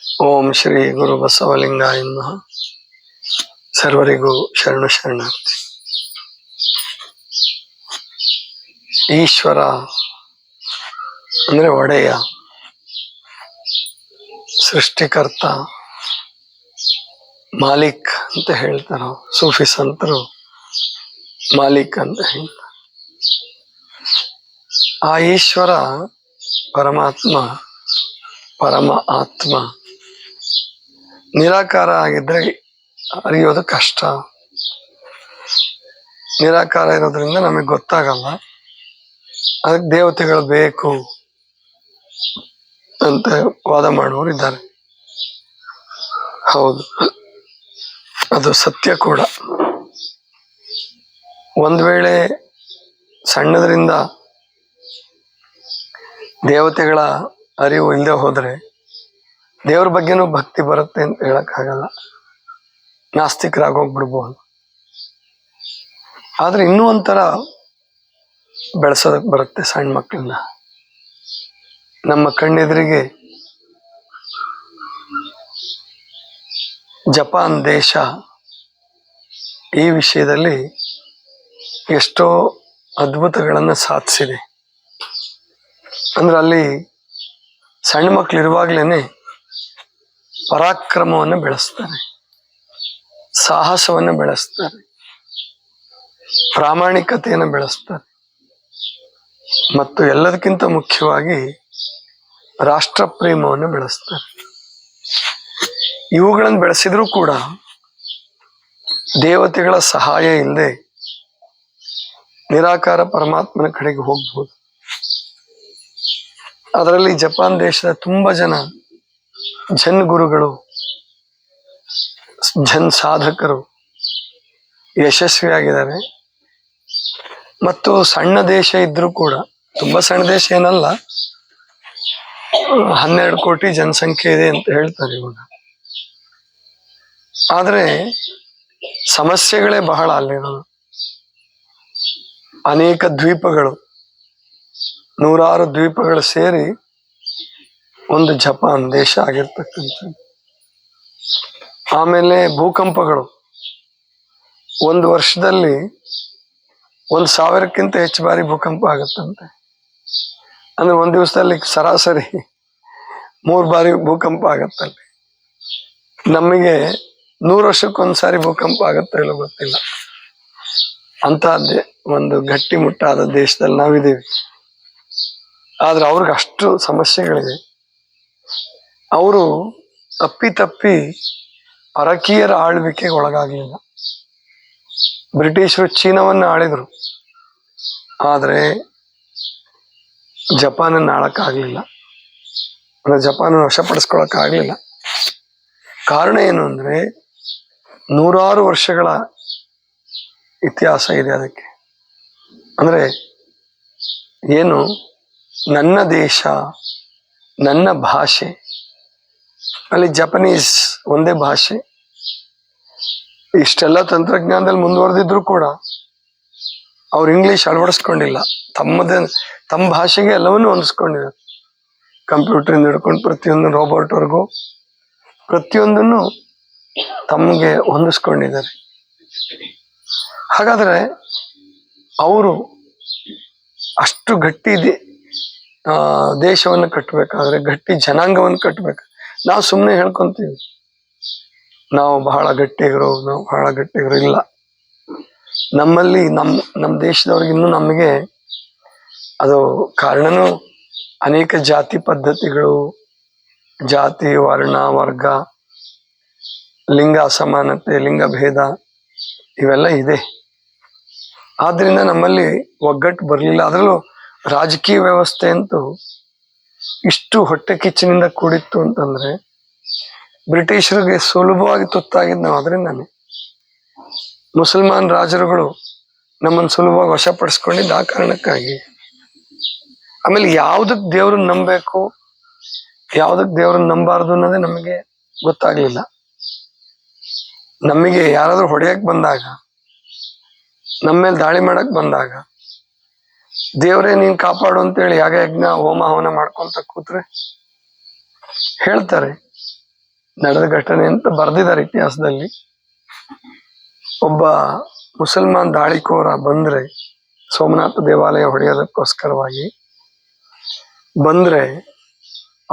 ಓಂ ಶ್ರೀ ಗುರು ಬಸವಲಿಂಗಾಯ ನಮಃ. ಸರ್ವರಿಗೂ ಶರಣು ಶರಣಾರ್ಥಿ. ಈಶ್ವರ ಅಂದ್ರೆ ಒಡೆಯ, ಸೃಷ್ಟಿಕರ್ತ, ಮಾಲಿಕ್ ಅಂತ ಹೇಳ್ತಾರ ಸೂಫಿ ಸಂತರು. ಮಾಲಿಕ್ ಅಂತ ಹೇಳ್ತಾರೆ. ಆ ಈಶ್ವರ ಪರಮಾತ್ಮ, ಪರಮ ಆತ್ಮ ನಿರಾಕಾರ ಆಗಿದ್ರೆ ಅರಿಯೋದು ಕಷ್ಟ. ನಿರಾಕಾರ ಇರೋದ್ರಿಂದ ನಮಗೆ ಗೊತ್ತಾಗಲ್ಲ. ಅದಕ್ಕೆ ದೇವತೆಗಳು ಬೇಕು ಅಂತ ವಾದ ಮಾಡುವವರು ಇದ್ದಾರೆ. ಹೌದು, ಅದು ಸತ್ಯ ಕೂಡ. ಒಂದ್ ವೇಳೆ ಸಣ್ಣದ್ರಿಂದ ದೇವತೆಗಳ ಅರಿವು ಇಲ್ಲದೆ ಹೋದ್ರೆ ದೇವ್ರ ಬಗ್ಗೆನೂ ಭಕ್ತಿ ಬರುತ್ತೆ ಅಂತ ಹೇಳಕ್ಕಾಗಲ್ಲ. ನಾಸ್ತಿಕರಾಗೋಗ್ಬಿಡ್ಬೋದು. ಆದ್ರೆ ಇನ್ನೂ ಒಂಥರ ಬೆಳೆಸೋದಕ್ ಬರುತ್ತೆ ಸಣ್ಣ ಮಕ್ಕಳನ್ನ. ನಮ್ಮ ಕಣ್ಣೆದುರಿಗೆ ಜಪಾನ್ ದೇಶ ಈ ವಿಷಯದಲ್ಲಿ ಎಷ್ಟೋ ಅದ್ಭುತಗಳನ್ನ ಸಾಧಿಸಿದೆ. ಅಂದ್ರೆ ಅಲ್ಲಿ ಸಣ್ಣ ಮಕ್ಕಳು ಇರುವಾಗ್ಲೇನೆ ಪರಾಕ್ರಮವನ್ನು ಬೆಳೆಸ್ತಾರೆ, ಸಾಹಸವನ್ನು ಬೆಳೆಸ್ತಾರೆ, ಪ್ರಾಮಾಣಿಕತೆಯನ್ನು ಬೆಳೆಸ್ತಾರೆ, ಮತ್ತು ಎಲ್ಲದಕ್ಕಿಂತ ಮುಖ್ಯವಾಗಿ ರಾಷ್ಟ್ರ ಪ್ರೇಮವನ್ನು ಬೆಳೆಸ್ತಾರೆ. ಇವುಗಳನ್ನು ಬೆಳೆಸಿದ್ರೂ ಕೂಡ ದೇವತೆಗಳ ಸಹಾಯ ಇಲ್ಲದೆ ನಿರಾಕಾರ ಪರಮಾತ್ಮನ ಕಡೆಗೆ ಹೋಗ್ಬೋದು. ಅದರಲ್ಲಿ ಜಪಾನ್ ದೇಶದ ತುಂಬಾ ಜನ ಜನ್ ಗುರುಗಳು, ಜನ್ ಸಾಧಕರು ಯಶಸ್ವಿಯಾಗಿದ್ದಾರೆ. ಮತ್ತು ಸಣ್ಣ ದೇಶ ಇದ್ರೂ ಕೂಡ, ತುಂಬಾ ಸಣ್ಣ ದೇಶ ಏನಲ್ಲ, 12 ಕೋಟಿ ಜನಸಂಖ್ಯೆ ಇದೆ ಅಂತ ಹೇಳ್ತಾರೆ ಇವಾಗ. ಆದ್ರೆ ಸಮಸ್ಯೆಗಳೇ ಬಹಳ ಅಲ್ಲಿರೋದು. ಅನೇಕ ದ್ವೀಪಗಳು, 100 ದ್ವೀಪಗಳು ಸೇರಿ ಒಂದು ಜಪಾನ್ ದೇಶ ಆಗಿರ್ತಕ್ಕಂಥದ್ದು. ಆಮೇಲೆ ಭೂಕಂಪಗಳು, ಒಂದು ವರ್ಷದಲ್ಲಿ 1000ಕ್ಕಿಂತ ಹೆಚ್ಚು ಬಾರಿ ಭೂಕಂಪ ಆಗುತ್ತಂತೆ. ಅಂದ್ರೆ ಒಂದ್ ದಿವಸದಲ್ಲಿ ಸರಾಸರಿ 3 ಬಾರಿ ಭೂಕಂಪ ಆಗತ್ತಲ್ಲಿ. ನಮಗೆ 100 ವರ್ಷಕ್ಕೊಂದ್ಸಾರಿ ಭೂಕಂಪ ಆಗುತ್ತೋ ಇಲ್ಲೋ ಗೊತ್ತಿಲ್ಲ. ಅಂತಹದ್ದೇ ಒಂದು ಗಟ್ಟಿಮುಟ್ಟಾದ ದೇಶದಲ್ಲಿ ನಾವಿದ್ದೀವಿ. ಆದ್ರೆ ಅವ್ರಿಗೆ ಅಷ್ಟು ಸಮಸ್ಯೆಗಳಿವೆ. ಅವರು ತಪ್ಪಿ ಪರಕೀಯರ ಆಳ್ವಿಕೆಗೆ ಒಳಗಾಗಲಿಲ್ಲ. ಬ್ರಿಟಿಷರು ಚೀನಾವನ್ನ ಆಳಿದ್ರು, ಆದ್ರೆ ಜಪಾನನ್ನ ಆಳಕ್ಕಾಗ್ಲಿಲ್ಲ. ಅಂದ್ರೆ ಜಪಾನನ್ನು ವಶಪಡಿಸ್ಕೊಳಕ್ ಆಗ್ಲಿಲ್ಲ. ಕಾರಣ ಏನು ಅಂದ್ರೆ 100 ವರ್ಷಗಳ ಇತಿಹಾಸ ಇದೆ ಅದಕ್ಕೆ. ಅಂದ್ರೆ ಏನು, ನನ್ನ ದೇಶ, ನನ್ನ ಭಾಷೆ. ಅಲ್ಲಿ ಜಪನೀಸ್ ಒಂದೇ ಭಾಷೆ. ಇಷ್ಟೆಲ್ಲ ತಂತ್ರಜ್ಞಾನದಲ್ಲಿ ಮುಂದುವರೆದಿದ್ರು ಕೂಡ ಅವ್ರು ಇಂಗ್ಲಿಷ್ ಅಳವಡಿಸ್ಕೊಂಡಿಲ್ಲ. ತಮ್ಮ ಭಾಷೆಗೆ ಎಲ್ಲವನ್ನೂ ಹೊಂದಿಸ್ಕೊಂಡಿದ್ದಾರೆ. ಕಂಪ್ಯೂಟರ್ ಹಿಡ್ಕೊಂಡು ಪ್ರತಿಯೊಂದು ರೋಬೋಟ್ವರೆಗೂ ಪ್ರತಿಯೊಂದನ್ನು ತಮಗೆ ಹೊಂದಿಸ್ಕೊಂಡಿದ್ದಾರೆ. ಹಾಗಾದ್ರೆ ಅವರು ಅಷ್ಟು ಗಟ್ಟಿ ದೇಶವನ್ನು ಕಟ್ಟಬೇಕಾದ್ರೆ, ಗಟ್ಟಿ ಜನಾಂಗವನ್ನು ಕಟ್ಟಬೇಕು. ನಾವು ಸುಮ್ಮನೆ ಹೇಳ್ಕೊಂತೀವಿ ನಾವು ಬಹಳ ಗಟ್ಟಿಗರು ಇಲ್ಲ. ನಮ್ಮಲ್ಲಿ ನಮ್ಮ ದೇಶದವ್ರಿಗೆ ಇನ್ನೂ ನಮಗೆ ಅದು ಕಾರಣನೂ ಅನೇಕ ಜಾತಿ ಪದ್ಧತಿಗಳು, ಜಾತಿ, ವರ್ಣ, ವರ್ಗ, ಲಿಂಗ ಅಸಮಾನತೆ, ಲಿಂಗ ಭೇದ ಇವೆಲ್ಲ ಇದೆ. ಆದ್ರಿಂದ ನಮ್ಮಲ್ಲಿ ಒಗ್ಗಟ್ಟು ಬರಲಿಲ್ಲ. ಅದರಲ್ಲೂ ರಾಜಕೀಯ ವ್ಯವಸ್ಥೆ ಅಂತೂ ಇಷ್ಟು ಹೊಟ್ಟೆ ಕಿಚ್ಚಿನಿಂದ ಕೂಡಿತ್ತು ಅಂತಂದ್ರೆ ಬ್ರಿಟಿಷರಿಗೆ ಸುಲಭವಾಗಿ ತುತ್ತಾಗಿದ್ದು ನಾವು ಅದರಿಂದಾನೆ. ಮುಸಲ್ಮಾನ್ ರಾಜರುಗಳು ನಮ್ಮನ್ನು ಸುಲಭವಾಗಿ ವಶಪಡಿಸ್ಕೊಂಡಿದ್ದು ಆ ಕಾರಣಕ್ಕಾಗಿ. ಆಮೇಲೆ ಯಾವ್ದಕ್ ದೇವ್ರನ್ನ ನಂಬಬೇಕು, ಯಾವ್ದಕ್ ದೇವ್ರನ್ನ ನಂಬಾರ್ದು ಅನ್ನೋದೇ ನಮಗೆ ಗೊತ್ತಾಗ್ಲಿಲ್ಲ. ನಮಗೆ ಯಾರಾದ್ರೂ ಹೊಡೆಯಕ್ ಬಂದಾಗ, ನಮ್ಮ ಮೇಲೆ ದಾಳಿ ಮಾಡಕ್ ಬಂದಾಗ ದೇವ್ರೇ ನೀನ್ ಕಾಪಾಡು ಅಂತೇಳಿ ಯಾಗ ಯಜ್ಞ ಹೋಮ ಹವನ ಮಾಡ್ಕೊಂತ ಕೂತ್ರೆ ಹೇಳ್ತಾರೆ ನಡೆದ ಘಟನೆ ಅಂತ ಬರೆದಿದ್ದಾರೆ ಇತಿಹಾಸದಲ್ಲಿ. ಒಬ್ಬ ಮುಸಲ್ಮಾನ್ ದಾಳಿಕೋರ ಬಂದ್ರೆ ಸೋಮನಾಥ ದೇವಾಲಯ ಹೊಡೆಯೋದಕ್ಕೋಸ್ಕರವಾಗಿ ಬಂದ್ರೆ,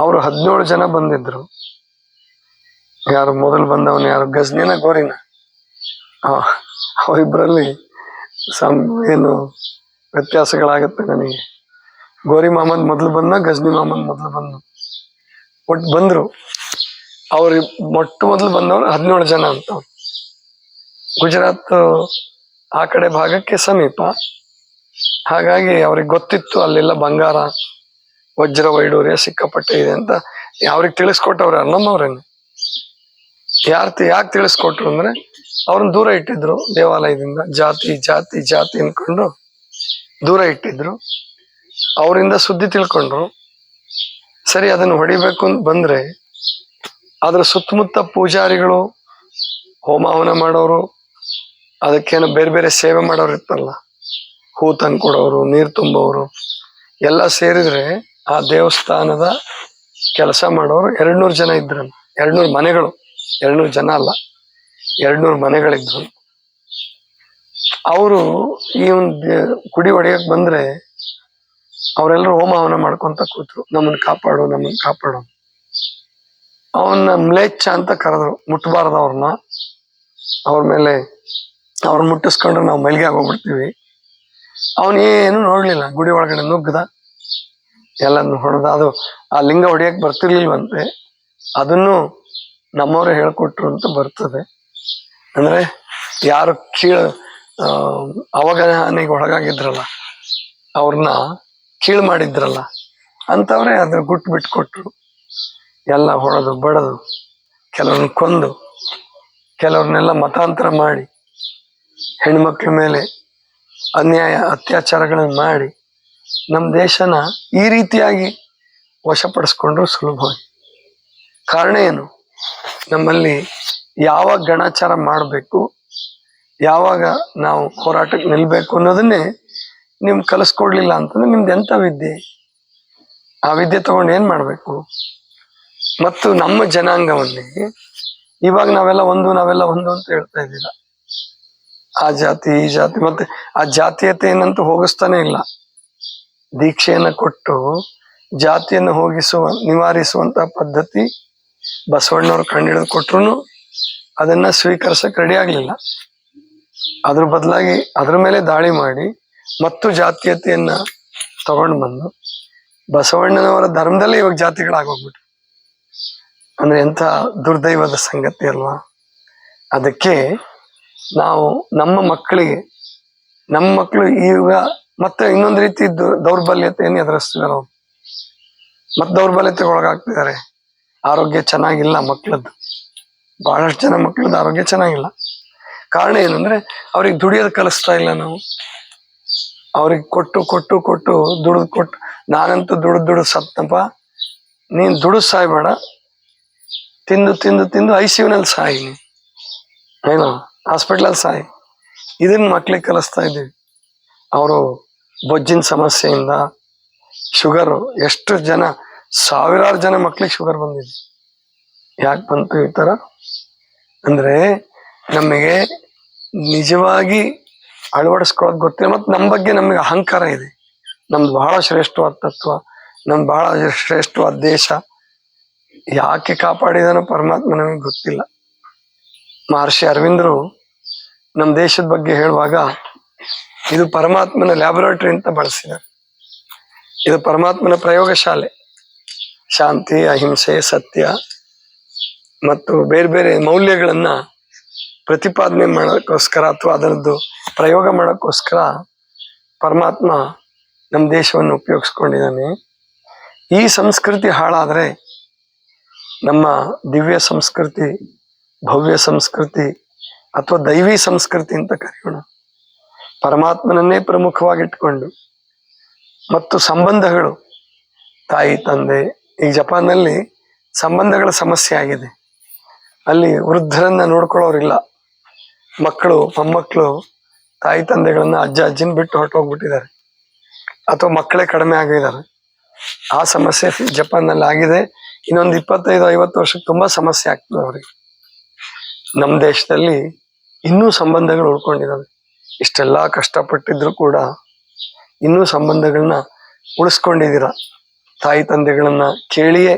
ಅವರು 17 ಜನ ಬಂದಿದ್ರು. ಯಾರು ಮೊದಲು ಬಂದವನು ಯಾರು, ಗಜ್ನಿನ ಗೋರಿನ, ಅವರಿಬ್ಬರಲ್ಲಿ ಏನು ವ್ಯತ್ಯಾಸಗಳಾಗುತ್ತೆ ನನಗೆ. ಗೋರಿ ಮಹಮ್ಮದ್ ಮೊದಲು ಬಂದ, ಗಜ್ನಿ ಮಹಮ್ಮದ್ ಮೊದಲು ಒಟ್ಟು ಬಂದ್ರು. ಅವ್ರಿಗೆ ಮೊದಲು ಬಂದವರು 17 ಜನ ಅಂತ. ಗುಜರಾತ್ ಆ ಕಡೆ ಭಾಗಕ್ಕೆ ಸಮೀಪ, ಹಾಗಾಗಿ ಅವ್ರಿಗೆ ಗೊತ್ತಿತ್ತು ಅಲ್ಲೆಲ್ಲ ಬಂಗಾರ ವಜ್ರ ವೈಡೂರ್ಯ ಸಿಕ್ಕಾಪಟ್ಟೆ ಇದೆ ಅಂತ. ಅವ್ರಿಗೆ ತಿಳಿಸ್ಕೊಟ್ಟವ್ರ ನಮ್ಮವ್ರೇನೆ. ಯಾಕೆ ತಿಳಿಸ್ಕೊಟ್ರು ಅಂದ್ರೆ, ಅವ್ರನ್ನ ದೂರ ಇಟ್ಟಿದ್ರು ದೇವಾಲಯದಿಂದ. ಜಾತಿ ಜಾತಿ ಜಾತಿ ಅನ್ಕೊಂಡು ದೂರ ಇಟ್ಟಿದ್ರು. ಅವರಿಂದ ಸುದ್ದಿ ತಿಳ್ಕೊಂಡ್ರು. ಸರಿ, ಅದನ್ನು ಹೊಡಿಬೇಕು ಅಂತ ಬಂದ್ರೆ ಅದ್ರ ಸುತ್ತಮುತ್ತ ಪೂಜಾರಿಗಳು, ಹೋಮ ಹವನ ಮಾಡೋರು, ಅದಕ್ಕೇನೋ ಬೇರೆ ಬೇರೆ ಸೇವೆ ಮಾಡೋರು ಇರ್ತಲ್ಲ, ಹೂ ತಂದು ಕೊಡೋರು, ನೀರು ತುಂಬೋರು ಎಲ್ಲ ಸೇರಿದ್ರೆ ಆ ದೇವಸ್ಥಾನದ ಕೆಲಸ ಮಾಡೋರು 200 ಜನ ಇದ್ರಲ್ಲ. 200 ಮನೆಗಳು, 200 ಜನ ಅಲ್ಲ, 200 ಮನೆಗಳಿದ್ರು. ಅವರು ಈ ಒಂದು ಗುಡಿ ಹೊಡೆಯಕ್ ಬಂದ್ರೆ ಅವರೆಲ್ಲರೂ ಹೋಮ ಹವನ ಮಾಡ್ಕೊಂತ ಕೂತ್ರು. ನಮ್ಮನ್ನ ಕಾಪಾಡು, ನಮ್ಮನ್ನ ಕಾಪಾಡು. ಅವನ್ನ ಮ್ಲೇಚ್ಛ ಅಂತ ಕರೆದ್ರು. ಮುಟ್ಟಬಾರ್ದು ಅವ್ರನ್ನ. ಅವ್ರ ಮೇಲೆ ಅವ್ರನ್ನ ಮುಟ್ಟಿಸ್ಕೊಂಡ್ರೆ ನಾವು ಮೈಲಿಗೆ ಆಗೋಗ್ಬಿಡ್ತೀವಿ. ಅವನೇನು ನೋಡ್ಲಿಲ್ಲ, ಗುಡಿ ಒಳಗಡೆ ನುಗ್ಗದ, ಎಲ್ಲನ್ನು ಹೊಡೆದ. ಅದು ಆ ಲಿಂಗ ಹೊಡಿಯಕ್ ಬರ್ತಿರ್ಲಿಲ್ವಂತೆ, ಅದನ್ನು ನಮ್ಮವ್ರೆ ಹೇಳ್ಕೊಟ್ರು ಅಂತ ಬರ್ತದೆ. ಅಂದ್ರೆ ಯಾರು ಅವಗಾಹನೆಗೆ ಒಳಗಾಗಿದ್ರಲ್ಲ, ಅವ್ರನ್ನ ಕೀಳು ಮಾಡಿದ್ರಲ್ಲ ಅಂತವ್ರೆ ಅದ್ರ ಗುಟ್ಟು ಬಿಟ್ಕೊಟ್ರು. ಎಲ್ಲ ಹೊಡೆದು ಬಡದು, ಕೆಲವ್ರನ್ನ ಕೊಂದು, ಕೆಲವ್ರನ್ನೆಲ್ಲ ಮತಾಂತರ ಮಾಡಿ, ಹೆಣ್ಮಕ್ಳ ಮೇಲೆ ಅನ್ಯಾಯ ಅತ್ಯಾಚಾರಗಳನ್ನ ಮಾಡಿ ನಮ್ಮ ದೇಶನ ಈ ರೀತಿಯಾಗಿ ವಶಪಡಿಸ್ಕೊಂಡ್ರು ಸುಲಭವಾಗಿ. ಕಾರಣ ಏನು? ನಮ್ಮಲ್ಲಿ ಯಾವಾಗ ಗಣಾಚಾರ ಮಾಡಬೇಕು, ಯಾವಾಗ ನಾವು ಹೋರಾಟಕ್ಕೆ ನಿಲ್ಬೇಕು ಅನ್ನೋದನ್ನೇ ನಿಮ್ ಕಲಿಸ್ಕೊಡ್ಲಿಲ್ಲ ಅಂತಂದ್ರೆ ನಿಮ್ದು ಎಂತ ವಿದ್ಯೆ? ಆ ವಿದ್ಯೆ ತಗೊಂಡು ಏನ್ ಮಾಡ್ಬೇಕು? ಮತ್ತು ನಮ್ಮ ಜನಾಂಗವನ್ನೇ ಇವಾಗ ನಾವೆಲ್ಲ ಒಂದು ಅಂತ ಹೇಳ್ತಾ ಇದ್ದೀರಾ. ಆ ಜಾತಿ ಈ ಜಾತಿ, ಮತ್ತೆ ಆ ಜಾತೀಯತೆಯನ್ನಂತೂ ಹೋಗಿಸ್ತಾನೆ ಇಲ್ಲ. ದೀಕ್ಷೆಯನ್ನ ಕೊಟ್ಟು ಜಾತಿಯನ್ನು ನಿವಾರಿಸುವಂತ ಪದ್ಧತಿ ಬಸವಣ್ಣವ್ರು ಕಂಡಿಡಿದು ಕೊಟ್ರು ಅದನ್ನ ಸ್ವೀಕರಿಸಕ್ ರೆಡಿ ಆಗ್ಲಿಲ್ಲ. ಅದ್ರ ಬದಲಾಗಿ ಅದ್ರ ಮೇಲೆ ದಾಳಿ ಮಾಡಿ ಮತ್ತು ಜಾತೀಯತೆಯನ್ನ ತಗೊಂಡು ಬಂದು ಬಸವಣ್ಣನವರ ಧರ್ಮದಲ್ಲೇ ಇವಾಗ ಜಾತಿಗಳಾಗೋಗ್ಬಿಟ್ರು. ಅಂದ್ರೆ ಎಂಥ ದುರ್ದೈವದ ಸಂಗತಿ ಅಲ್ವಾ? ಅದಕ್ಕೆ ನಾವು ನಮ್ಮ ಮಕ್ಕಳು ಈಗ ಮತ್ತೆ ಇನ್ನೊಂದು ರೀತಿ ದೌರ್ಬಲ್ಯತೆಯನ್ನು ಎದುರಿಸ್ತಿದ್ದಾರೆ. ಅವ್ರು ಮತ್ತೆ ದೌರ್ಬಲ್ಯತೆಗೆ ಒಳಗಾಗ್ತಿದ್ದಾರೆ. ಆರೋಗ್ಯ ಚೆನ್ನಾಗಿಲ್ಲ ಮಕ್ಕಳದ್ದು, ಬಹಳಷ್ಟು ಜನ ಮಕ್ಕಳದ್ದು ಆರೋಗ್ಯ ಚೆನ್ನಾಗಿಲ್ಲ. ಕಾರಣ ಏನಂದ್ರೆ ಅವ್ರಿಗೆ ದುಡಿಯೋದು ಕಲಿಸ್ತಾ ಇಲ್ಲ ನಾವು. ಅವ್ರಿಗೆ ಕೊಟ್ಟು ದುಡಿದು ಕೊಟ್ಟು, ನಾನಂತೂ ದುಡಿದು ಸತ್ತಪ್ಪ, ನೀನ್ ದುಡಿದು ಸಾಯ್ಬೇಡ, ತಿಂದು ICUನಲ್ಲಿ ಸಾಯಿ, ಏನೋ ಹಾಸ್ಪಿಟ್ಲಲ್ಲಿ ಸಾಯಿ. ಇದನ್ನ ಮಕ್ಳಿಗೆ ಕಲಿಸ್ತಾ ಇದ್ದೀವಿ. ಅವರು ಬೊಜ್ಜಿನ ಸಮಸ್ಯೆಯಿಂದ, ಶುಗರು, ಎಷ್ಟು ಜನ, ಸಾವಿರಾರು ಜನ ಮಕ್ಳಿಗೆ ಶುಗರ್ ಬಂದಿದೆ. ಯಾಕೆ ಬಂತು ಈ ತರ ಅಂದ್ರೆ ನಮಗೆ ನಿಜವಾಗಿ ಅಳವಡಿಸ್ಕೊಳ್ಳೋದು ಗೊತ್ತಿಲ್ಲ. ಮತ್ತು ನಮ್ಮ ಬಗ್ಗೆ ನಮಗೆ ಅಹಂಕಾರ ಇದೆ. ನಮ್ದು ಬಹಳ ಶ್ರೇಷ್ಠವಾದ ತತ್ವ, ನಮ್ದು ಬಹಳ ಶ್ರೇಷ್ಠವಾದ ದೇಶ. ಯಾಕೆ ಕಾಪಾಡಿದಾನೋ ಪರಮಾತ್ಮ ನಮಗೆ ಗೊತ್ತಿಲ್ಲ. ಮಹರ್ಷಿ ಅರವಿಂದರು ನಮ್ಮ ದೇಶದ ಬಗ್ಗೆ ಹೇಳುವಾಗ ಇದು ಪರಮಾತ್ಮನ ಲ್ಯಾಬೊರೇಟರಿ ಅಂತ ಬಳಸಿದ್ದಾರೆ. ಇದು ಪರಮಾತ್ಮನ ಪ್ರಯೋಗಶಾಲೆ. ಶಾಂತಿ, ಅಹಿಂಸೆ, ಸತ್ಯ ಮತ್ತು ಬೇರೆ ಬೇರೆ ಮೌಲ್ಯಗಳನ್ನ ಪ್ರತಿಪಾದನೆ ಮಾಡೋಕ್ಕೋಸ್ಕರ ಅಥವಾ ಅದರದ್ದು ಪ್ರಯೋಗ ಮಾಡೋಕ್ಕೋಸ್ಕರ ಪರಮಾತ್ಮ ನಮ್ಮ ದೇಶವನ್ನು ಉಪಯೋಗಿಸ್ಕೊಂಡಿದ್ದಾನೆ. ಈ ಸಂಸ್ಕೃತಿ ಹಾಳಾದ್ರೆ ನಮ್ಮ ದಿವ್ಯ ಸಂಸ್ಕೃತಿ, ಭವ್ಯ ಸಂಸ್ಕೃತಿ ಅಥವಾ ದೈವಿ ಸಂಸ್ಕೃತಿ ಅಂತ ಕರೆಯೋಣ, ಪರಮಾತ್ಮನನ್ನೇ ಪ್ರಮುಖವಾಗಿಟ್ಕೊಂಡು, ಮತ್ತು ಸಂಬಂಧಗಳು, ತಾಯಿ ತಂದೆ, ಈಗ ಜಪಾನ್ನಲ್ಲಿ ಸಂಬಂಧಗಳ ಸಮಸ್ಯೆ ಆಗಿದೆ. ಅಲ್ಲಿ ವೃದ್ಧರನ್ನ ನೋಡ್ಕೊಳ್ಳೋರಿಲ್ಲ. ಮಕ್ಕಳು ಮೊಮ್ಮಕ್ಕಳು ತಾಯಿ ತಂದೆಗಳನ್ನ ಅಜ್ಜಿನ ಬಿಟ್ಟು ಹೊರಟೋಗ್ಬಿಟ್ಟಿದ್ದಾರೆ, ಅಥವಾ ಮಕ್ಕಳೇ ಕಡಿಮೆ ಆಗಿದ್ದಾರೆ. ಆ ಸಮಸ್ಯೆ ಜಪಾನ್ನಲ್ಲಿ ಆಗಿದೆ. ಇನ್ನೊಂದು 25-50 ವರ್ಷಕ್ಕೆ ತುಂಬಾ ಸಮಸ್ಯೆ ಆಗ್ತದೆ ಅವ್ರಿಗೆ. ನಮ್ಮ ದೇಶದಲ್ಲಿ ಇನ್ನೂ ಸಂಬಂಧಗಳು ಉಳ್ಕೊಂಡಿದ್ದಾವೆ. ಇಷ್ಟೆಲ್ಲ ಕಷ್ಟಪಟ್ಟಿದ್ರು ಕೂಡ ಇನ್ನೂ ಸಂಬಂಧಗಳನ್ನ ಉಳಿಸ್ಕೊಂಡಿದ್ದೀರ. ತಾಯಿ ತಂದೆಗಳನ್ನ ಕೇಳಿಯೇ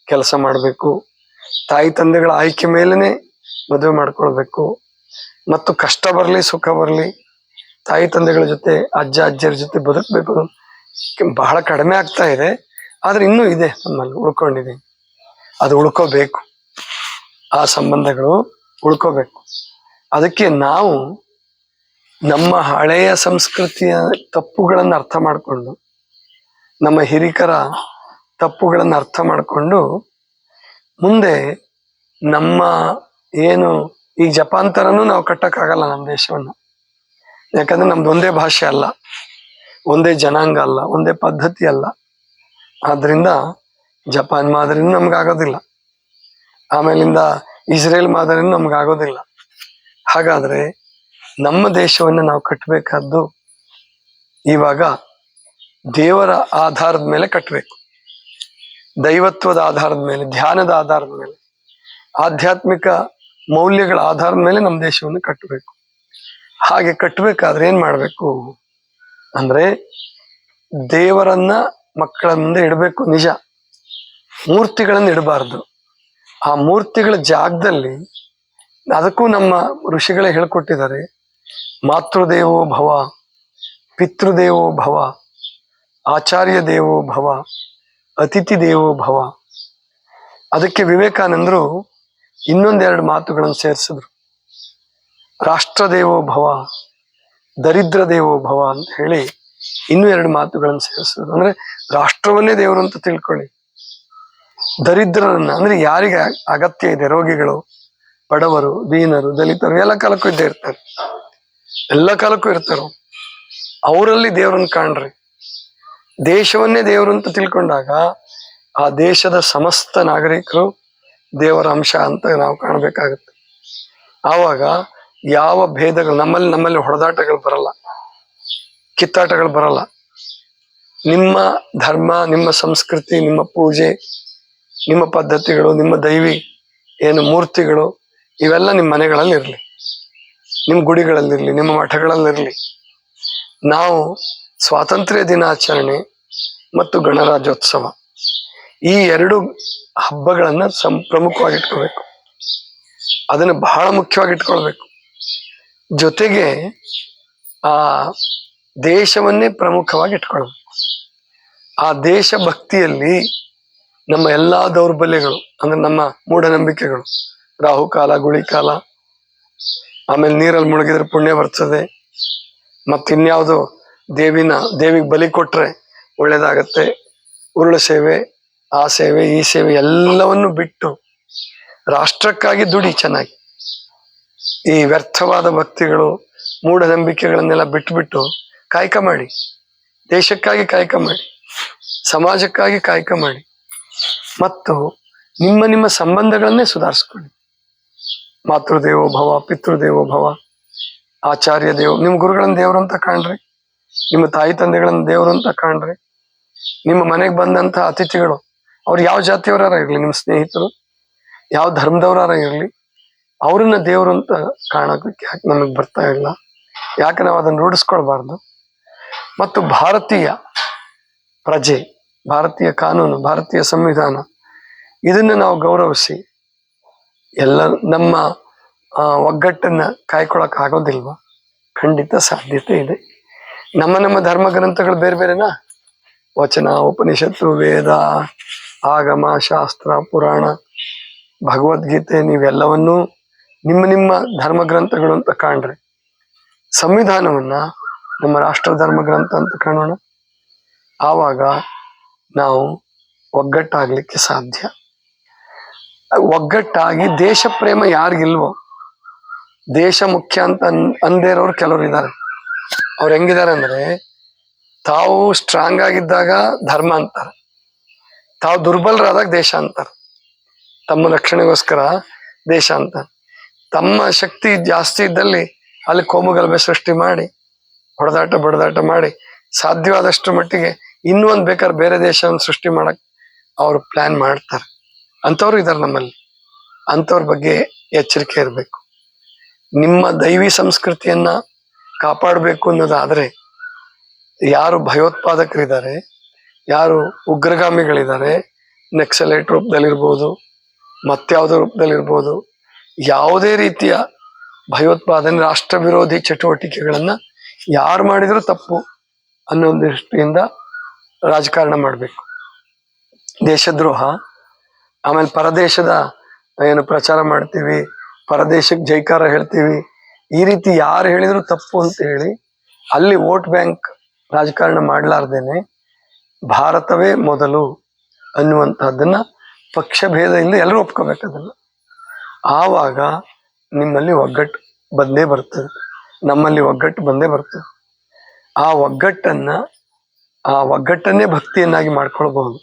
ಕೆಲಸ ಮಾಡಬೇಕು, ತಾಯಿ ತಂದೆಗಳ ಆಯ್ಕೆ ಮೇಲೇನೆ ಮದುವೆ ಮಾಡ್ಕೊಳ್ಬೇಕು, ಮತ್ತು ಕಷ್ಟ ಬರಲಿ ಸುಖ ಬರಲಿ ತಾಯಿ ತಂದೆಗಳ ಜೊತೆ ಅಜ್ಜ ಅಜ್ಜಿಯರ ಜೊತೆ ಬದುಕಬೇಕು. ಬಹಳ ಕಡಿಮೆ ಆಗ್ತಾ ಇದೆ, ಆದ್ರೆ ಇನ್ನೂ ಇದೆ, ನಮ್ಮಲ್ಲಿ ಉಳ್ಕೊಂಡಿದೆ. ಅದು ಉಳ್ಕೋಬೇಕು, ಆ ಸಂಬಂಧಗಳು ಉಳ್ಕೋಬೇಕು. ಅದಕ್ಕೆ ನಾವು ನಮ್ಮ ಹಳೆಯ ಸಂಸ್ಕೃತಿಯ ತಪ್ಪುಗಳನ್ನು ಅರ್ಥ ಮಾಡಿಕೊಂಡು, ನಮ್ಮ ಹಿರಿಕರ ತಪ್ಪುಗಳನ್ನು ಅರ್ಥ ಮಾಡಿಕೊಂಡು, ಮುಂದೆ ನಮ್ಮ ಏನು ಈ ಜಪಾಂತರನೂ ನಾವು ಕಟ್ಟಕ್ಕಾಗಲ್ಲ ನಮ್ಮ ದೇಶವನ್ನ. ಯಾಕಂದ್ರೆ ನಮ್ದು ಒಂದೇ ಭಾಷೆ ಅಲ್ಲ, ಒಂದೇ ಜನಾಂಗ ಅಲ್ಲ, ಒಂದೇ ಪದ್ಧತಿ ಅಲ್ಲ. ಆದ್ರಿಂದ ಜಪಾನ್ ಮಾದರಿನೂ ನಮ್ಗಾಗೋದಿಲ್ಲ, ಆಮೇಲಿಂದ ಇಸ್ರೇಲ್ ಮಾದರಿನೂ ನಮ್ಗಾಗೋದಿಲ್ಲ. ಹಾಗಾದ್ರೆ ನಮ್ಮ ದೇಶವನ್ನು ನಾವು ಕಟ್ಟಬೇಕಾದ್ದು ಇವಾಗ ದೇವರ ಆಧಾರದ ಮೇಲೆ ಕಟ್ಟಬೇಕು, ದೈವತ್ವದ ಆಧಾರದ ಮೇಲೆ, ಧ್ಯಾನದ ಆಧಾರದ ಮೇಲೆ, ಆಧ್ಯಾತ್ಮಿಕ ಮೌಲ್ಯಗಳ ಆಧಾರದ ಮೇಲೆ ನಮ್ಮ ದೇಶವನ್ನು ಕಟ್ಟಬೇಕು. ಹಾಗೆ ಕಟ್ಟಬೇಕಾದ್ರೆ ಏನ್ ಮಾಡ್ಬೇಕು ಅಂದ್ರೆ, ದೇವರನ್ನ ಮಕ್ಕಳ ಮುಂದೆ ಇಡಬೇಕು ನಿಜ, ಮೂರ್ತಿಗಳನ್ನು ಇಡಬಾರ್ದು. ಆ ಮೂರ್ತಿಗಳ ಜಾಗದಲ್ಲಿ, ಅದಕ್ಕೂ ನಮ್ಮ ಋಷಿಗಳೇ ಹೇಳ್ಕೊಟ್ಟಿದ್ದಾರೆ, ಮಾತೃದೇವೋ ಭವ, ಪಿತೃದೇವೋ ಭವ, ಆಚಾರ್ಯ ದೇವೋ ಭವ, ಅತಿಥಿ ದೇವೋ ಭವ. ಅದಕ್ಕೆ ವಿವೇಕಾನಂದರು ಇನ್ನೊಂದೆರಡು ಮಾತುಗಳನ್ನು ಸೇರಿಸಿದ್ರು. ರಾಷ್ಟ್ರ ದೇವೋ ಭವ, ದರಿದ್ರ ದೇವೋ ಭವ ಅಂತ ಹೇಳಿ ಇನ್ನೂ 2 ಮಾತುಗಳನ್ನು ಸೇರಿಸಿದ್ರು. ಅಂದ್ರೆ ರಾಷ್ಟ್ರವನ್ನೇ ದೇವರು ಅಂತ ತಿಳ್ಕೊಳ್ಳಿ, ದರಿದ್ರರನ್ನ ಅಂದ್ರೆ ಯಾರಿಗೆ ಅಗತ್ಯ ಇದೆ, ರೋಗಿಗಳು, ಬಡವರು, ದೀನರು, ದಲಿತರು, ಎಲ್ಲ ಕಾಲಕ್ಕೂ ಇದ್ದೇ ಇರ್ತಾರೆ, ಎಲ್ಲ ಕಾಲಕ್ಕೂ ಇರ್ತಾರೆ. ಅವರಲ್ಲಿ ದೇವರನ್ನ ಕಾಣ್ರಿ. ದೇಶವನ್ನೇ ದೇವರು ಅಂತ ತಿಳ್ಕೊಂಡಾಗ ಆ ದೇಶದ ಸಮಸ್ತ ನಾಗರಿಕರು ದೇವರ ಅಂಶ ಅಂತ ನಾವು ಕಾಣಬೇಕಾಗುತ್ತೆ. ಆವಾಗ ಯಾವ ಭೇದಗಳು, ನಮ್ಮಲ್ಲಿ ಹೊಡೆದಾಟಗಳು ಬರಲ್ಲ, ಕಿತ್ತಾಟಗಳು ಬರಲ್ಲ. ನಿಮ್ಮ ಧರ್ಮ, ನಿಮ್ಮ ಸಂಸ್ಕೃತಿ, ನಿಮ್ಮ ಪೂಜೆ, ನಿಮ್ಮ ಪದ್ಧತಿಗಳು, ನಿಮ್ಮ ದೈವಿ ಏನು ಮೂರ್ತಿಗಳು, ಇವೆಲ್ಲ ನಿಮ್ಮ ಮನೆಗಳಲ್ಲಿ ಇರಲಿ, ನಿಮ್ಮ ಗುಡಿಗಳಲ್ಲಿರಲಿ, ನಿಮ್ಮ ಮಠಗಳಲ್ಲಿರಲಿ. ನಾವು ಸ್ವಾತಂತ್ರ್ಯ ದಿನಾಚರಣೆ ಮತ್ತು ಗಣರಾಜ್ಯೋತ್ಸವ ಈ 2 ಹಬ್ಬಗಳನ್ನ ಪ್ರಮುಖವಾಗಿ ಇಟ್ಕೊಳ್ಬೇಕು, ಅದನ್ನು ಬಹಳ ಮುಖ್ಯವಾಗಿ ಇಟ್ಕೊಳ್ಬೇಕು. ಜೊತೆಗೆ ಆ ದೇಶವನ್ನೇ ಪ್ರಮುಖವಾಗಿ ಇಟ್ಕೊಳ್ಬೇಕು. ಆ ದೇಶ ಭಕ್ತಿಯಲ್ಲಿ ನಮ್ಮ ಎಲ್ಲಾ ದೌರ್ಬಲ್ಯಗಳು, ಅಂದ್ರೆ ನಮ್ಮ ಮೂಢನಂಬಿಕೆಗಳು, ರಾಹುಕಾಲ, ಗುಳಿಕಾಲ, ಆಮೇಲೆ ನೀರಲ್ಲಿ ಮುಳುಗಿದ್ರೆ ಪುಣ್ಯ ಬರ್ತದೆ, ಮತ್ತಿನ್ಯಾವುದೋ ದೇವಿಗೆ ಬಲಿ ಕೊಟ್ರೆ ಒಳ್ಳೇದಾಗತ್ತೆ, ಉರುಳು ಸೇವೆ, ಆ ಸೇವೆ, ಈ ಸೇವೆ ಎಲ್ಲವನ್ನು ಬಿಟ್ಟು ರಾಷ್ಟ್ರಕ್ಕಾಗಿ ದುಡಿ ಚೆನ್ನಾಗಿ. ಈ ವ್ಯರ್ಥವಾದ ಭಕ್ತಿಗಳು, ಮೂಢನಂಬಿಕೆಗಳನ್ನೆಲ್ಲ ಬಿಟ್ಟು ಕಾಯಕ ಮಾಡಿ, ದೇಶಕ್ಕಾಗಿ ಕಾಯಕ ಮಾಡಿ, ಸಮಾಜಕ್ಕಾಗಿ ಕಾಯಕ ಮಾಡಿ, ಮತ್ತು ನಿಮ್ಮ ಸಂಬಂಧಗಳನ್ನೇ ಸುಧಾರಿಸ್ಕೊಳ್ಳಿ. ಮಾತೃದೇವೋ ಭವ, ಪಿತೃದೇವೋ ಭವ, ಆಚಾರ್ಯ ದೇವ, ನಿಮ್ಮ ಗುರುಗಳನ್ನ ದೇವರು ಅಂತ ಕಾಣ್ರಿ, ನಿಮ್ಮ ತಾಯಿ ತಂದೆಗಳನ್ನ ದೇವರು ಅಂತ ಕಾಣ್ರಿ. ನಿಮ್ಮ ಮನೆಗೆ ಬಂದಂತ ಅತಿಥಿಗಳು, ಅವ್ರು ಯಾವ ಜಾತಿಯವರಾರ ಇರ್ಲಿ, ನಿಮ್ಮ ಸ್ನೇಹಿತರು ಯಾವ ಧರ್ಮದವರಾರ ಇರ್ಲಿ, ಅವ್ರನ್ನ ದೇವರು ಅಂತ ಕಾಣೋದಕ್ಕೆ ಯಾಕೆ ನಮಗೆ ಬರ್ತಾ ಇಲ್ಲ? ಯಾಕೆ ನಾವು ಅದನ್ನು ರೂಢಿಸ್ಕೊಳ್ಬಾರ್ದು? ಮತ್ತು ಭಾರತೀಯ ಪ್ರಜೆ, ಭಾರತೀಯ ಕಾನೂನು, ಭಾರತೀಯ ಸಂವಿಧಾನ, ಇದನ್ನು ನಾವು ಗೌರವಿಸಿ ಎಲ್ಲ ನಮ್ಮ ಒಗ್ಗಟ್ಟನ್ನ ಕಾಯ್ಕೊಳಕ್ ಆಗೋದಿಲ್ವಾ? ಖಂಡಿತ ಸಾಧ್ಯತೆ ಇದೆ. ನಮ್ಮ ಧರ್ಮ ಗ್ರಂಥಗಳು ಬೇರೆ ಬೇರೆನಾ, ವಚನ, ಉಪನಿಷತ್ತು, ವೇದ, ಆಗಮ, ಶಾಸ್ತ್ರ, ಪುರಾಣ, ಭಗವದ್ಗೀತೆ, ನೀವೆಲ್ಲವನ್ನೂ ನಿಮ್ಮ ಧರ್ಮ ಗ್ರಂಥಗಳು ಅಂತ ಕಾಣ್ರಿ. ಸಂವಿಧಾನವನ್ನ ನಮ್ಮ ರಾಷ್ಟ್ರ ಧರ್ಮ ಗ್ರಂಥ ಅಂತ ಕಾಣೋಣ. ಆವಾಗ ನಾವು ಒಗ್ಗಟ್ಟಾಗ್ಲಿಕ್ಕೆ ಸಾಧ್ಯ. ಒಗ್ಗಟ್ಟಾಗಿ ದೇಶ ಪ್ರೇಮ ಯಾರಿಗಿಲ್ವೋ, ದೇಶ ಮುಖ್ಯ ಅಂತ ಅಂದೇ ಇರೋರು ಕೆಲವರು ಇದ್ದಾರೆ. ಅವ್ರು ಹೆಂಗಿದ್ದಾರೆ ಅಂದ್ರೆ, ತಾವು ಸ್ಟ್ರಾಂಗ್ ಆಗಿದ್ದಾಗ ಧರ್ಮ ಅಂತಾರೆ, ತಾವು ದುರ್ಬಲರಾದಾಗ ದೇಶ ಅಂತಾರೆ. ತಮ್ಮ ರಕ್ಷಣೆಗೋಸ್ಕರ ದೇಶ ಅಂತ, ತಮ್ಮ ಶಕ್ತಿ ಜಾಸ್ತಿ ಇದ್ದಲ್ಲಿ ಅಲ್ಲಿ ಕೋಮುಗಲಭೆ ಸೃಷ್ಟಿ ಮಾಡಿ, ಹೊಡೆದಾಟ ಬಡದಾಟ ಮಾಡಿ, ಸಾಧ್ಯವಾದಷ್ಟು ಮಟ್ಟಿಗೆ ಇನ್ನೂ ಒಂದು ಬೇಕಾದ್ರೆ ಬೇರೆ ದೇಶವನ್ನು ಸೃಷ್ಟಿ ಮಾಡಕ್ ಅವರು ಪ್ಲಾನ್ ಮಾಡ್ತಾರೆ. ಅಂಥವ್ರು ಇದ್ದಾರೆ ನಮ್ಮಲ್ಲಿ. ಅಂಥವ್ರ ಬಗ್ಗೆ ಎಚ್ಚರಿಕೆ ಇರಬೇಕು. ನಿಮ್ಮ ದೈವಿ ಸಂಸ್ಕೃತಿಯನ್ನ ಕಾಪಾಡಬೇಕು ಅನ್ನೋದಾದ್ರೆ ಯಾರು ಭಯೋತ್ಪಾದಕರಿದ್ದಾರೆ, ಯಾರು ಉಗ್ರಗಾಮಿಗಳಿದ್ದಾರೆ, ನಕ್ಸಲೈಟ್ ರೂಪದಲ್ಲಿರ್ಬೋದು, ಮತ್ಯಾವುದೋ ರೂಪದಲ್ಲಿರ್ಬೋದು, ಯಾವುದೇ ರೀತಿಯ ಭಯೋತ್ಪಾದನೆ, ರಾಷ್ಟ್ರ ವಿರೋಧಿ ಚಟುವಟಿಕೆಗಳನ್ನ ಯಾರು ಮಾಡಿದ್ರು ತಪ್ಪು ಅನ್ನೋ ದೃಷ್ಟಿಯಿಂದ ರಾಜಕಾರಣ ಮಾಡಬೇಕು. ದೇಶದ್ರೋಹ, ಆಮೇಲೆ ಪರದೇಶದ ಏನು ಪ್ರಚಾರ ಮಾಡ್ತೀವಿ, ಪರದೇಶಕ್ಕೆ ಜೈಕಾರ ಹೇಳ್ತೀವಿ, ಈ ರೀತಿ ಯಾರು ಹೇಳಿದ್ರು ತಪ್ಪು ಅಂತ ಹೇಳಿ ಅಲ್ಲಿ ವೋಟ್ ಬ್ಯಾಂಕ್ ರಾಜಕಾರಣ ಮಾಡಲಾರ್ದೇನೆ ಭಾರತವೇ ಮೊದಲು ಅನ್ನುವಂತಹದ್ದನ್ನ ಪಕ್ಷ ಭೇದ ಇಲ್ಲ ಎಲ್ಲರೂ ಒಪ್ಕೋಬೇಕು ಅದನ್ನ. ಆವಾಗ ನಿಮ್ಮಲ್ಲಿ ಒಗ್ಗಟ್ಟು ಬಂದೇ ಬರ್ತದೆ, ನಮ್ಮಲ್ಲಿ ಒಗ್ಗಟ್ಟು ಬಂದೇ ಬರ್ತದೆ. ಆ ಒಗ್ಗಟ್ಟನ್ನೇ ಭಕ್ತಿಯನ್ನಾಗಿ ಮಾಡ್ಕೊಳ್ಬಹುದು.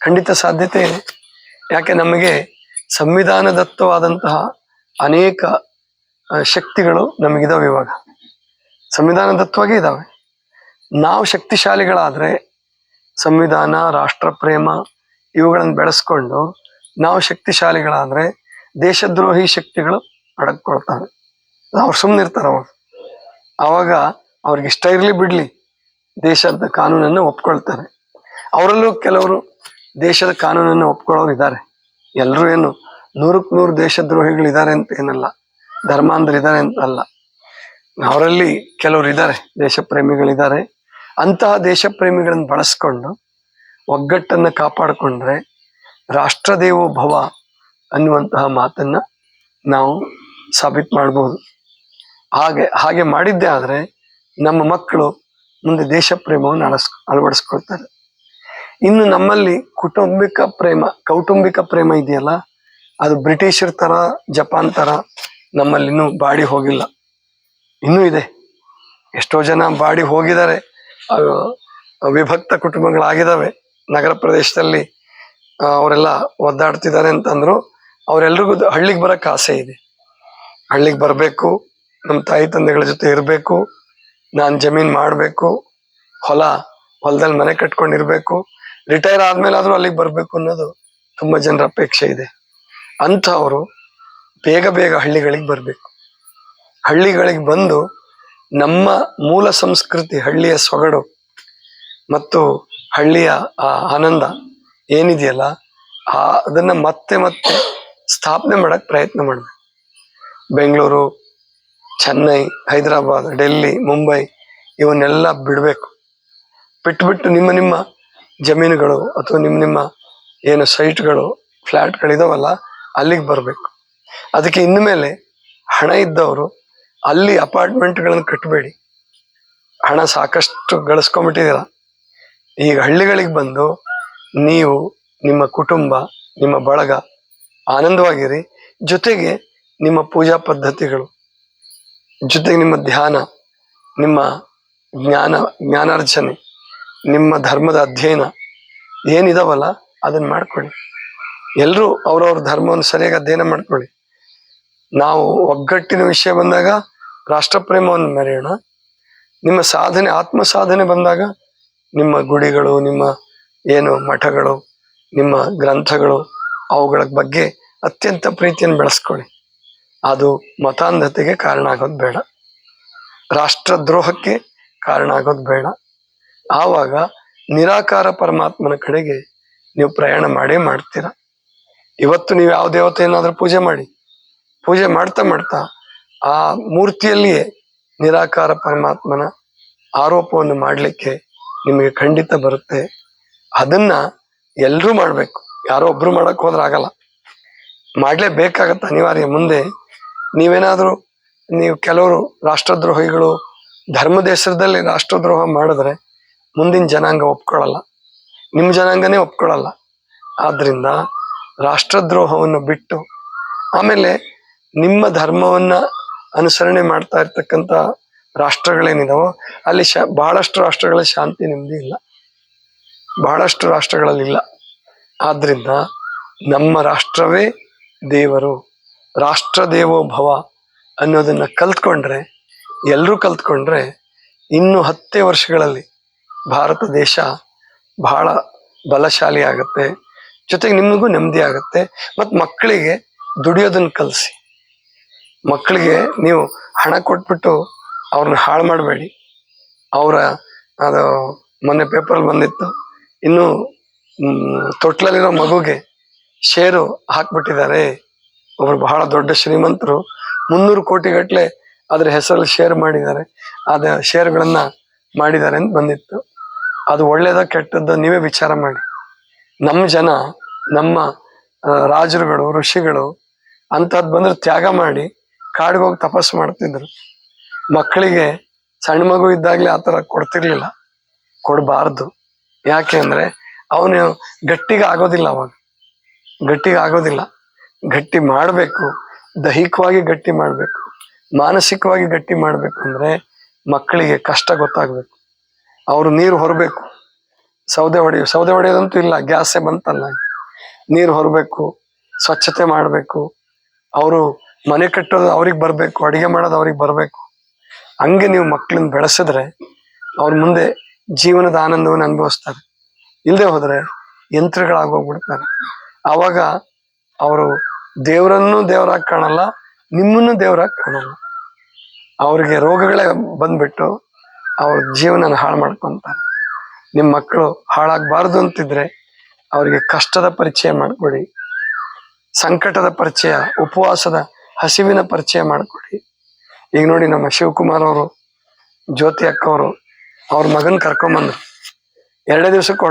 ಖಂಡಿತ ಸಾಧ್ಯತೆ ಇದೆ. ಯಾಕೆ ನಮಗೆ ಸಂವಿಧಾನದತ್ತವಾದಂತಹ ಅನೇಕ ಶಕ್ತಿಗಳು ನಮಗಿದಾವೆ. ಇವಾಗ ಸಂವಿಧಾನದತ್ತವಾಗೇ ಇದ್ದಾವೆ. ನಾವು ಶಕ್ತಿಶಾಲಿಗಳಾದ್ರೆ ಸಂವಿಧಾನ, ರಾಷ್ಟ್ರ ಪ್ರೇಮ ಇವುಗಳನ್ನು ಬೆಳೆಸ್ಕೊಂಡು ನಾವು ಶಕ್ತಿಶಾಲಿಗಳಾದ್ರೆ ದೇಶದ್ರೋಹಿ ಶಕ್ತಿಗಳು ಅಡಕ್ಕೊಳ್ತವೆ. ಅವ್ರು ಸುಮ್ಮನೆ ಇರ್ತಾರ. ಅವಾಗ ಅವ್ರಿಗೆ ಇಷ್ಟ ಇರ್ಲಿ ಬಿಡ್ಲಿ ದೇಶದ ಕಾನೂನನ್ನು ಒಪ್ಕೊಳ್ತಾರೆ. ಅವರಲ್ಲೂ ಕೆಲವರು ದೇಶದ ಕಾನೂನನ್ನು ಒಪ್ಕೊಳ್ಳೋರು ಇದ್ದಾರೆ. ಎಲ್ಲರೂ ಏನು 100ಕ್ಕೆ 100 ದೇಶದ್ರೋಹಿಗಳಿದ್ದಾರೆ ಅಂತ ಏನಲ್ಲ, ಧರ್ಮಾಂಧರಿದ್ದಾರೆ ಅಂತ ಅಲ್ಲ. ಅವರಲ್ಲಿ ಕೆಲವರು ಇದ್ದಾರೆ, ದೇಶ ಪ್ರೇಮಿಗಳಿದ್ದಾರೆ. ಅಂತಹ ದೇಶ ಪ್ರೇಮಿಗಳನ್ನು ಬಳಸ್ಕೊಂಡು ಒಗ್ಗಟ್ಟನ್ನು ಕಾಪಾಡಿಕೊಂಡ್ರೆ ರಾಷ್ಟ್ರದೇವೋ ಭವ ಅನ್ನುವಂತಹ ಮಾತನ್ನ ನಾವು ಸಾಬೀತು ಮಾಡ್ಬೋದು. ಹಾಗೆ ಮಾಡಿದ್ದೇ ಆದ್ರೆ ನಮ್ಮ ಮಕ್ಕಳು ಮುಂದೆ ದೇಶ ಪ್ರೇಮವನ್ನು ಅಳವಡಿಸ್ಕೊಳ್ತಾರೆ. ಇನ್ನು ನಮ್ಮಲ್ಲಿ ಕೌಟುಂಬಿಕ ಪ್ರೇಮ ಇದೆಯಲ್ಲ, ಅದು ಬ್ರಿಟಿಷರ್ ತರ, ಜಪಾನ್ ತರ ನಮ್ಮಲ್ಲಿ ಇನ್ನೂ ಬಾಡಿ ಹೋಗಿಲ್ಲ. ಇನ್ನೂ ಇದೆ. ಎಷ್ಟೋ ಜನ ಬಾಡಿ ಹೋಗಿದ್ದಾರೆ, ವಿಭಕ್ತ ಕುಟುಂಬಗಳಾಗಿದ್ದಾವೆ. ನಗರ ಪ್ರದೇಶದಲ್ಲಿ ಅವರೆಲ್ಲ ಒದ್ದಾಡ್ತಿದ್ದಾರೆ ಅಂತಂದ್ರು. ಅವರೆಲ್ರಿಗೂ ಹಳ್ಳಿಗೆ ಬರಕ್ ಆಸೆ ಇದೆ. ಹಳ್ಳಿಗೆ ಬರಬೇಕು, ನಮ್ಮ ತಾಯಿ ತಂದೆಗಳ ಜೊತೆ ಇರಬೇಕು, ನಾನು ಜಮೀನ್ ಮಾಡಬೇಕು, ಹೊಲದಲ್ಲಿ ಮನೆ ಕಟ್ಕೊಂಡಿರ್ಬೇಕು, ರಿಟೈರ್ ಆದ್ಮೇಲಾದ್ರೂ ಅಲ್ಲಿಗೆ ಬರ್ಬೇಕು ಅನ್ನೋದು ತುಂಬಾ ಜನರ ಅಪೇಕ್ಷೆ ಇದೆ. ಅಂಥವರು ಬೇಗ ಬೇಗ ಹಳ್ಳಿಗಳಿಗೆ ಬರ್ಬೇಕು. ಹಳ್ಳಿಗಳಿಗೆ ಬಂದು ನಮ್ಮ ಮೂಲ ಸಂಸ್ಕೃತಿ, ಹಳ್ಳಿಯ ಸೊಗಡು ಮತ್ತು ಹಳ್ಳಿಯ ಆ ಆನಂದ ಏನಿದೆಯಲ್ಲ ಅದನ್ನ ಮತ್ತೆ ಮತ್ತೆ ಸ್ಥಾಪನೆ ಮಾಡಕ್ ಪ್ರಯತ್ನ ಮಾಡ್ಬೇಕು. ಬೆಂಗಳೂರು, ಚೆನ್ನೈ, ಹೈದರಾಬಾದ್, ಡೆಲ್ಲಿ, ಮುಂಬೈ ಇವನ್ನೆಲ್ಲ ಬಿಡ್ಬೇಕು. ಬಿಟ್ಟು ನಿಮ್ಮ ಜಮೀನುಗಳು ಅಥವಾ ನಿಮ್ಮ ಏನು ಸೈಟ್ಗಳು, ಫ್ಲಾಟ್ಗಳಿದಾವಲ್ಲ ಅಲ್ಲಿಗೆ ಬರ್ಬೇಕು. ಅದಕ್ಕೆ ಇನ್ಮೇಲೆ ಹಣ ಇದ್ದವರು ಅಲ್ಲಿ ಅಪಾರ್ಟ್ಮೆಂಟ್ಗಳನ್ನು ಕಟ್ಟಬೇಡಿ. ಹಣ ಸಾಕಷ್ಟು ಗಳಿಸ್ಕೊಂಡ್ಬಿಟ್ಟಿದ್ದೀರ. ಈಗ ಹಳ್ಳಿಗಳಿಗೆ ಬಂದು ನೀವು, ನಿಮ್ಮ ಕುಟುಂಬ, ನಿಮ್ಮ ಬಳಗ ಆನಂದವಾಗಿರಿ. ಜೊತೆಗೆ ನಿಮ್ಮ ಪೂಜಾ ಪದ್ಧತಿಗಳು, ಜೊತೆಗೆ ನಿಮ್ಮ ಧ್ಯಾನ, ನಿಮ್ಮ ಜ್ಞಾನಾರ್ಜನೆ, ನಿಮ್ಮ ಧರ್ಮದ ಅಧ್ಯಯನ ಏನಿದಾವಲ್ಲ ಅದನ್ನ ಮಾಡ್ಕೊಳ್ಳಿ. ಎಲ್ರೂ ಅವ್ರವ್ರ ಧರ್ಮವನ್ನು ಸರಿಯಾಗಿ ಅಧ್ಯಯನ ಮಾಡ್ಕೊಳ್ಳಿ. ನಾವು ಒಗ್ಗಟ್ಟಿನ ವಿಷಯ ಬಂದಾಗ ರಾಷ್ಟ್ರಪ್ರೇಮವನ್ನು ಮೆರೆಯೋಣ. ನಿಮ್ಮ ಸಾಧನೆ, ಆತ್ಮ ಸಾಧನೆ ಬಂದಾಗ ನಿಮ್ಮ ಗುಡಿಗಳು, ನಿಮ್ಮ ಏನು ಮಠಗಳು, ನಿಮ್ಮ ಗ್ರಂಥಗಳು, ಅವುಗಳ ಬಗ್ಗೆ ಅತ್ಯಂತ ಪ್ರೀತಿಯನ್ನು ಬೆಳೆಸ್ಕೊಳ್ಳಿ. ಅದು ಮತಾಂಧತೆಗೆ ಕಾರಣ ಆಗೋದು ಬೇಡ, ರಾಷ್ಟ್ರದ್ರೋಹಕ್ಕೆ ಕಾರಣ ಆಗೋದು ಬೇಡ. ಆವಾಗ ನಿರಾಕಾರ ಪರಮಾತ್ಮನ ಕಡೆಗೆ ನೀವು ಪ್ರಯಾಣ ಮಾಡೇ ಮಾಡ್ತೀರ. ಇವತ್ತು ನೀವು ಯಾವ ದೇವತೆ ಏನಾದ್ರೂ ಪೂಜೆ ಮಾಡ್ತಾ ಆ ಮೂರ್ತಿಯಲ್ಲಿಯೇ ನಿರಾಕಾರ ಪರಮಾತ್ಮನ ಆರೋಪವನ್ನು ಮಾಡಲಿಕ್ಕೆ ನಿಮಗೆ ಖಂಡಿತ ಬರುತ್ತೆ. ಅದನ್ನ ಎಲ್ರೂ ಮಾಡ್ಬೇಕು. ಯಾರೋ ಒಬ್ರು ಮಾಡಕ್ ಹೋದ್ರೆ ಆಗಲ್ಲ, ಮಾಡ್ಲೇಬೇಕಾಗತ್ತೆ ಅನಿವಾರ್ಯ. ಮುಂದೆ ನೀವು ಕೆಲವರು ರಾಷ್ಟ್ರದ್ರೋಹಿಗಳು ಧರ್ಮದ ಹೆಸರದಲ್ಲಿ ರಾಷ್ಟ್ರದ್ರೋಹ ಮಾಡಿದ್ರೆ ಮುಂದಿನ ಜನಾಂಗ ಒಪ್ಕೊಳ್ಳಲ್ಲ, ನಿಮ್ಮ ಜನಾಂಗನೇ ಒಪ್ಕೊಳ್ಳಲ್ಲ. ಆದ್ರಿಂದ ರಾಷ್ಟ್ರದ್ರೋಹವನ್ನು ಬಿಟ್ಟು, ಆಮೇಲೆ ನಿಮ್ಮ ಧರ್ಮವನ್ನ ಅನುಸರಣೆ ಮಾಡ್ತಾ ಇರ್ತಕ್ಕಂಥ ರಾಷ್ಟ್ರಗಳೇನಿದಾವೋ ಅಲ್ಲಿ ಬಹಳಷ್ಟು ರಾಷ್ಟ್ರಗಳ ಶಾಂತಿ ನೆಮ್ಮದಿ ಇಲ್ಲ, ಬಹಳಷ್ಟು ರಾಷ್ಟ್ರಗಳಲ್ಲಿ ಇಲ್ಲ. ಆದ್ರಿಂದ ನಮ್ಮ ರಾಷ್ಟ್ರವೇ ದೇವರು, ರಾಷ್ಟ್ರ ದೇವೋ ಭವ ಅನ್ನೋದನ್ನ ಎಲ್ಲರೂ ಕಲ್ತ್ಕೊಂಡ್ರೆ ಇನ್ನು 10 ವರ್ಷಗಳಲ್ಲಿ ಭಾರತ ದೇಶ ಬಹಳ ಬಲಶಾಲಿ ಆಗುತ್ತೆ, ಜೊತೆಗೆ ನಿಮಗೂ ನೆಮ್ಮದಿ ಆಗುತ್ತೆ. ಮತ್ತು ಮಕ್ಕಳಿಗೆ ದುಡಿಯೋದನ್ನ ಕಲಿಸಿ. ಮಕ್ಕಳಿಗೆ ನೀವು ಹಣ ಕೊಟ್ಬಿಟ್ಟು ಅವ್ರನ್ನ ಹಾಳು ಮಾಡಬೇಡಿ. ಅವರ ಅದು ಮೊನ್ನೆ ಪೇಪರ್ ಬಂದಿತ್ತು, ಇನ್ನು ತೊಟ್ಲಲ್ಲಿರೋ ಮಗುಗೆ ಷೇರು ಹಾಕ್ಬಿಟ್ಟಿದ್ದಾರೆ. ಒಬ್ರು ಬಹಳ ದೊಡ್ಡ ಶ್ರೀಮಂತರು 300 ಕೋಟಿ ಗಟ್ಟಲೆ ಅದ್ರ ಹೆಸರಲ್ಲಿ ಶೇರ್ ಮಾಡಿದ್ದಾರೆ, ಅದ ಶೇರ್ಗಳನ್ನ ಮಾಡಿದ್ದಾರೆ ಅಂತ ಬಂದಿತ್ತು. ಅದು ಒಳ್ಳೇದ ಕೆಟ್ಟದ್ದು ನೀವೇ ವಿಚಾರ ಮಾಡಿ. ನಮ್ಮ ಜನ, ನಮ್ಮ ರಾಜರುಗಳು, ಋಷಿಗಳು ಅಂಥದ್ದು ಬಂದ್ರೆ ತ್ಯಾಗ ಮಾಡಿ ಕಾಡಿಗೆ ಹೋಗಿ ತಪಸ್ಸು ಮಾಡ್ತಿದ್ರು. ಮಕ್ಕಳಿಗೆ ಸಣ್ಣ ಮಗು ಇದ್ದಾಗ್ಲೇ ಆ ಥರ ಕೊಡ್ತಿರ್ಲಿಲ್ಲ, ಕೊಡಬಾರ್ದು. ಯಾಕೆ ಅಂದ್ರೆ ಅವನು ಗಟ್ಟಿಗೆ ಆಗೋದಿಲ್ಲ. ಅವಾಗ ಗಟ್ಟಿಗೆ ಆಗೋದಿಲ್ಲ. ಗಟ್ಟಿ ಮಾಡಬೇಕು, ದೈಹಿಕವಾಗಿ ಗಟ್ಟಿ ಮಾಡಬೇಕು, ಮಾನಸಿಕವಾಗಿ ಗಟ್ಟಿ ಮಾಡ್ಬೇಕು. ಅಂದ್ರೆ ಮಕ್ಕಳಿಗೆ ಕಷ್ಟ ಗೊತ್ತಾಗ್ಬೇಕು. ಅವರು ನೀರು ಹೊರಬೇಕು. ಸೌದೆ ಹೊಡೆಯೋದಂತೂ ಇಲ್ಲ, ಗ್ಯಾಸೇ ಬಂತಲ್ಲ. ನೀರು ಹೊರಬೇಕು, ಸ್ವಚ್ಛತೆ ಮಾಡಬೇಕು. ಅವರು ಮನೆ ಕಟ್ಟೋದು ಅವ್ರಿಗೆ ಬರಬೇಕು, ಅಡಿಗೆ ಮಾಡೋದು ಅವ್ರಿಗೆ ಬರಬೇಕು. ಹಂಗೆ ನೀವು ಮಕ್ಕಳನ್ನ ಬೆಳೆಸಿದ್ರೆ ಅವ್ರ ಮುಂದೆ ಜೀವನದ ಆನಂದವನ್ನು ಅನುಭವಿಸ್ತಾರೆ. ಇಲ್ಲದೆ ಹೋದ್ರೆ ಯಂತ್ರಗಳಾಗೋಗ್ಬಿಡ್ತಾರೆ. ಆವಾಗ ಅವರು ದೇವರನ್ನು ದೇವರಾಗಿ ಕಾಣಲ್ಲ, ನಿಮ್ಮನ್ನು ದೇವರಾಗಿ ಕಾಣಲ್ಲ. ಅವ್ರಿಗೆ ರೋಗಗಳೇ ಬಂದ್ಬಿಟ್ಟು ಅವ್ರ ಜೀವನ ಹಾಳು ಮಾಡ್ಕೊಂತಾರೆ. ನಿಮ್ಮ ಮಕ್ಕಳು ಹಾಳಾಗಬಾರ್ದು ಅಂತಿದ್ರೆ ಅವರಿಗೆ ಕಷ್ಟದ ಪರಿಚಯ ಮಾಡಿಕೊಡಿ, ಸಂಕಟದ ಪರಿಚಯ, ಉಪವಾಸದ ಹಸಿವಿನ ಪರಿಚಯ ಮಾಡಿಕೊಡಿ. ಈಗ ನೋಡಿ, ನಮ್ಮ ಶಿವಕುಮಾರ್ ಅವರು, ಜ್ಯೋತಿ ಅಕ್ಕವರು ಅವ್ರ ಮಗನ್ ಕರ್ಕೊಂಬಂದ್ರು. 2 ದಿವ್ಸಕ್ಕೆ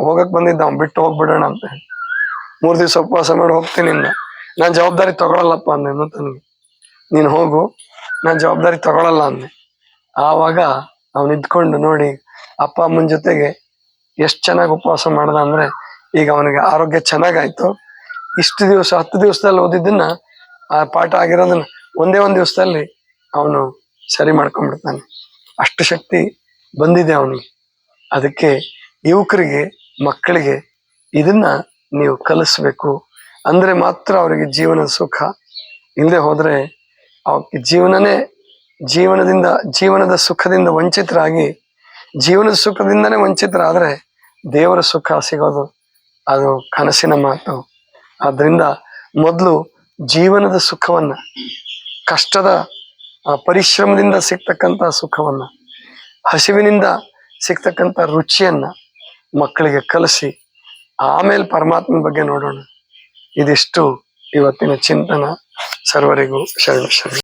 ಹೋಗಕ್ ಬಂದಿದ್ದ, ಅವ್ನು ಬಿಟ್ಟು ಹೋಗ್ಬಿಡೋಣ ಅಂತ. 3 ದಿವ್ಸ ಉಪವಾಸ ಮಾಡಿ ಹೋಗ್ತೀನಿ ಅಂದ. ನಾನು ಜವಾಬ್ದಾರಿ ತಗೊಳಲ್ಲಪ್ಪ ಅಂದೆ. ತನಗೆ ನೀನು ಹೋಗು, ನಾನು ಜವಾಬ್ದಾರಿ ತಗೊಳಲ್ಲ ಅಂದೆ. ಆವಾಗ ಅವ್ನು ಇದ್ಕೊಂಡು ನೋಡಿ ಅಪ್ಪ ಅಮ್ಮನ ಜೊತೆಗೆ ಎಷ್ಟು ಚೆನ್ನಾಗಿ ಉಪವಾಸ ಮಾಡ್ದ ಅಂದ್ರೆ ಈಗ ಅವನಿಗೆ ಆರೋಗ್ಯ ಚೆನ್ನಾಗಾಯ್ತು. ಇಷ್ಟು ದಿವಸ 10 ದಿವಸದಲ್ಲಿ ಓದಿದ್ದನ್ನ, ಆ ಪಾಠ ಆಗಿರೋದನ್ನ ಒಂದೇ ಒಂದು ದಿವಸದಲ್ಲಿ ಅವನು ಸರಿ ಮಾಡ್ಕೊಂಡ್ಬಿಡ್ತಾನೆ. ಅಷ್ಟು ಶಕ್ತಿ ಬಂದಿದೆ ಅವನಿಗೆ. ಅದಕ್ಕೆ ಯುವಕರಿಗೆ, ಮಕ್ಕಳಿಗೆ ಇದನ್ನ ನೀವು ಕಲಿಸ್ಬೇಕು. ಅಂದ್ರೆ ಮಾತ್ರ ಅವರಿಗೆ ಜೀವನದ ಸುಖ. ಇಲ್ಲದೆ ಹೋದ್ರೆ ಅವಕ್ಕೆ ಜೀವನದ ಸುಖದಿಂದ ವಂಚಿತರಾಗಿ, ಜೀವನದ ಸುಖದಿಂದನೇ ವಂಚಿತರಾದ್ರೆ ದೇವರ ಸುಖ ಸಿಗೋದು ಅದು ಕನಸಿನ ಮಾತು. ಆದ್ರಿಂದ ಮೊದಲು ಜೀವನದ ಸುಖವನ್ನ, ಕಷ್ಟದ ಪರಿಶ್ರಮದಿಂದ ಸಿಗ್ತಕ್ಕಂಥ ಸುಖವನ್ನ, ಹಸಿವಿನಿಂದ ಸಿಗ್ತಕ್ಕಂಥ ರುಚಿಯನ್ನ ಮಕ್ಕಳಿಗೆ ಕಲಿಸಿ, ಆಮೇಲೆ ಪರಮಾತ್ಮನ ಬಗ್ಗೆ ನೋಡೋಣ. ಇದಿಷ್ಟು ಇವತ್ತಿನ ಚಿಂತನ. ಸರ್ವರಿಗೂ ಶರಣ.